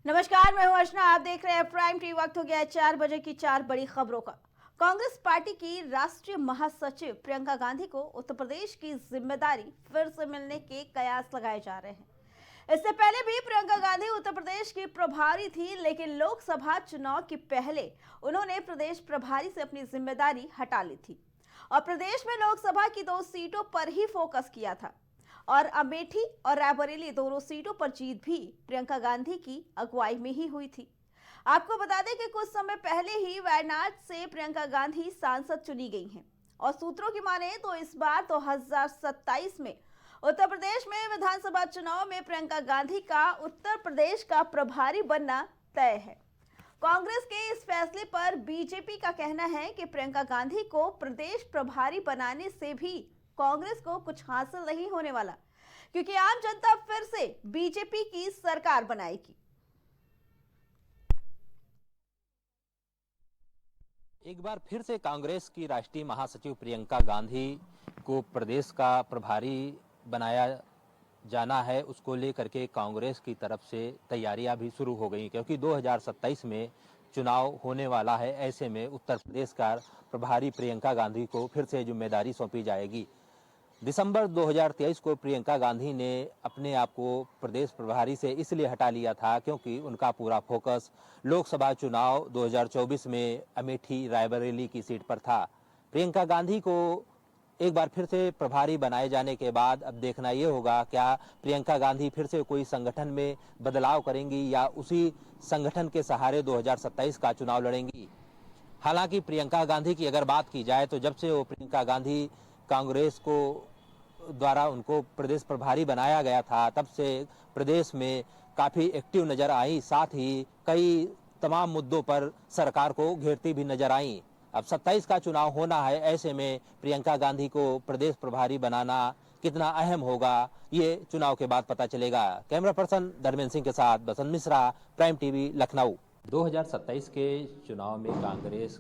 नमस्कार, मैं हूं अर्चना। आप देख रहे हैं प्राइम टी। वक्त हो गया है 4 बजे की 4 बड़ी खबरों का। कांग्रेस पार्टी की राष्ट्रीय महासचिव प्रियंका गांधी को उत्तर प्रदेश की जिम्मेदारी फिर से मिलने के कयास लगाए जा रहे हैं। इससे पहले भी प्रियंका गांधी उत्तर प्रदेश की प्रभारी थी, लेकिन लोकसभा चुनाव के पहले उन्होंने प्रदेश प्रभारी से अपनी जिम्मेदारी हटा ली थी और प्रदेश में लोकसभा की 2 सीटों पर ही फोकस किया था। और अमेठी और रायबरेली दोनों सीटों पर जीत भी प्रियंका गांधी की अगुवाई में ही हुई थी। आपको बता दें कि कुछ समय पहले ही वायनाड से प्रियंका गांधी सांसद चुनी गई हैं और सूत्रों की माने तो इस बार 2027 में उत्तर प्रदेश में विधानसभा चुनाव में प्रियंका गांधी का उत्तर प्रदेश का प्रभारी बनना तय है। कांग्रेस के इस फैसले पर बीजेपी का कहना है कि प्रियंका गांधी को प्रदेश प्रभारी बनाने से भी कांग्रेस को कुछ हासिल नहीं होने वाला, क्योंकि आम जनता फिर से बीजेपी की सरकार बनाएगी। एक बार फिर से कांग्रेस की राष्ट्रीय महासचिव प्रियंका गांधी को प्रदेश का प्रभारी बनाया जाना है, उसको लेकर के कांग्रेस की तरफ से तैयारियां भी शुरू हो गई, क्योंकि 2027 में चुनाव होने वाला है। ऐसे में उत्तर प्रदेश का प्रभारी प्रियंका गांधी को फिर से जिम्मेदारी सौंपी जाएगी। दिसंबर 2023 को प्रियंका गांधी ने अपने आप को प्रदेश प्रभारी से इसलिए हटा लिया था क्योंकि उनका पूरा फोकस लोकसभा चुनाव 2024 में अमेठी रायबरेली की सीट पर था। प्रियंका गांधी को एक बार फिर से प्रभारी बनाए जाने के बाद अब देखना ये होगा, क्या प्रियंका गांधी फिर से कोई संगठन में बदलाव करेंगी या उसी संगठन के सहारे 2027 का चुनाव लड़ेंगी। हालांकि प्रियंका गांधी की अगर बात की जाए तो जब से वो प्रियंका गांधी कांग्रेस को द्वारा उनको प्रदेश प्रभारी बनाया गया था, तब से प्रदेश में काफी एक्टिव नजर आई, साथ ही कई तमाम मुद्दों पर सरकार को घेरती भी नजर आई। अब 27 का चुनाव होना है, ऐसे में प्रियंका गांधी को प्रदेश प्रभारी बनाना कितना अहम होगा, ये चुनाव के बाद पता चलेगा। कैमरा पर्सन धर्मेंद्र सिंह के साथ बसंत मिश्रा, प्राइम टीवी, लखनऊ। 2027 के चुनाव में कांग्रेस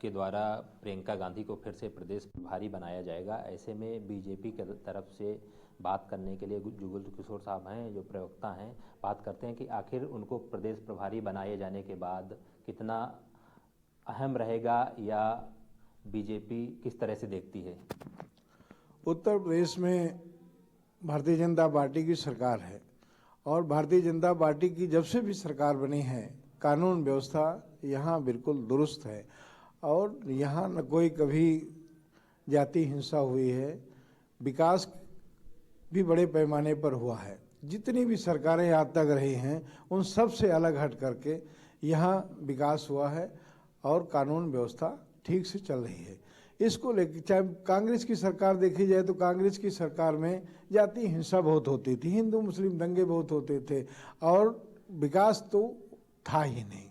के द्वारा प्रियंका गांधी को फिर से प्रदेश प्रभारी बनाया जाएगा। ऐसे में बीजेपी की तरफ से बात करने के लिए जुगल किशोर साहब हैं, जो प्रवक्ता हैं, बात करते हैं कि आखिर उनको प्रदेश प्रभारी बनाए जाने के बाद कितना अहम रहेगा या बीजेपी किस तरह से देखती है। उत्तर प्रदेश में भारतीय जनता पार्टी की सरकार है और भारतीय जनता पार्टी की जब से भी सरकार बनी है, कानून व्यवस्था यहाँ बिल्कुल दुरुस्त है और यहाँ न कोई कभी जाति हिंसा हुई है। विकास भी बड़े पैमाने पर हुआ है। जितनी भी सरकारें आज तक रही हैं उन सब से अलग हट करके यहाँ विकास हुआ है और कानून व्यवस्था ठीक से चल रही है। इसको लेकर चाहे कांग्रेस की सरकार देखी जाए तो कांग्रेस की सरकार में जाति हिंसा बहुत होती थी, हिंदू मुस्लिम दंगे बहुत होते थे और विकास तो था ही नहीं।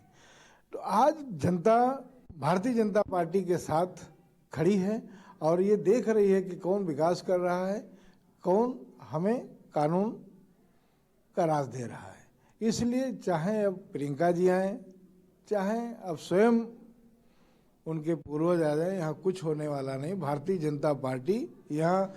तो आज जनता भारतीय जनता पार्टी के साथ खड़ी है और ये देख रही है कि कौन विकास कर रहा है, कौन हमें कानून का राज दे रहा है। इसलिए चाहे अब प्रियंका जी आए, चाहे अब स्वयं उनके पूर्वज आ जाए, यहाँ कुछ होने वाला नहीं। भारतीय जनता पार्टी यहाँ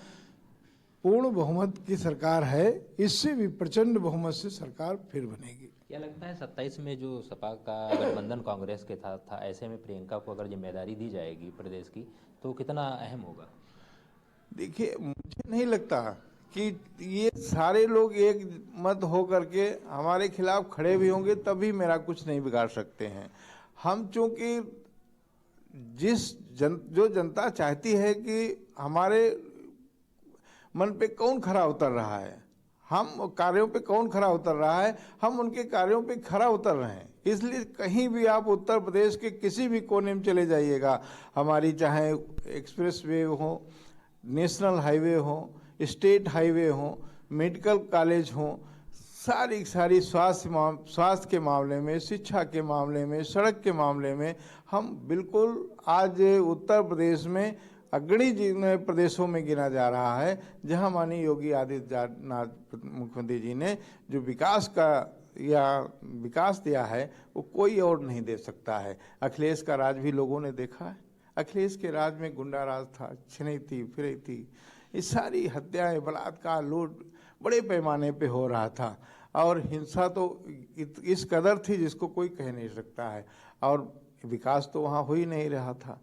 पूर्ण बहुमत की सरकार है, इससे भी प्रचंड बहुमत से सरकार फिर बनेगी। क्या लगता है 27 में जो सपा का गठबंधन कांग्रेस के था, ऐसे में प्रियंका को अगर जिम्मेदारी दी जाएगी प्रदेश की तो कितना अहम होगा? देखिए, मुझे नहीं लगता कि ये सारे लोग एक मत हो करके हमारे खिलाफ खड़े भी होंगे तभी मेरा कुछ नहीं बिगाड़ सकते हैं। हम चूंकि जो जनता चाहती है कि हमारे मन पे कौन खरा उतर रहा है, हम कार्यों पे कौन खरा उतर रहा है, हम उनके कार्यों पे खरा उतर रहे हैं। इसलिए कहीं भी आप उत्तर प्रदेश के किसी भी कोने में चले जाइएगा, हमारी चाहे एक्सप्रेस वे हो, नेशनल हाईवे हो, स्टेट हाईवे हो, मेडिकल कॉलेज हो, सारी स्वास्थ्य के मामले में, शिक्षा के मामले में, सड़क के मामले में हम बिल्कुल आज उत्तर प्रदेश में अग्रणी प्रदेशों में गिना जा रहा है, जहां माननीय योगी आदित्यनाथ मुख्यमंत्री जी ने जो विकास दिया है वो कोई और नहीं दे सकता है। अखिलेश का राज भी लोगों ने देखा है। अखिलेश के राज में गुंडा राज था, छिनैती फिरैती, ये सारी हत्याएं, बलात्कार, लूट बड़े पैमाने पे हो रहा था और हिंसा तो इस कदर थी जिसको कोई कह नहीं सकता है। और विकास तो वहाँ हो ही नहीं रहा था,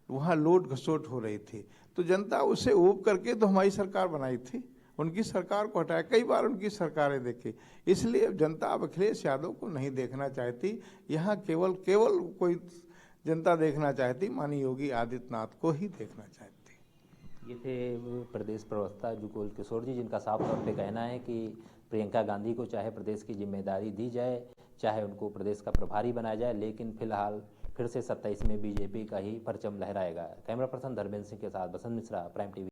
वहाँ लूट घसोट हो रही थी। तो जनता उसे ऊब करके तो हमारी सरकार बनाई थी, उनकी सरकार को हटाया, कई बार उनकी सरकारें देखी। इसलिए अब जनता अब अखिलेश यादव को नहीं देखना चाहती, यहाँ केवल कोई जनता देखना चाहती, माननीय योगी आदित्यनाथ को ही देखना चाहती। ये थे प्रदेश प्रवक्ता जुगल किशोर जी, जिनका साफ तौर पे कहना है कि प्रियंका गांधी को चाहे प्रदेश की जिम्मेदारी दी जाए, चाहे उनको प्रदेश का प्रभारी बनाया जाए, लेकिन फिलहाल फिर से 27 में बीजेपी का ही परचम लहराएगा। कैमरा पर्सन धर्मेंद्र सिंह के साथ बसंत मिश्रा, प्राइम टीवी।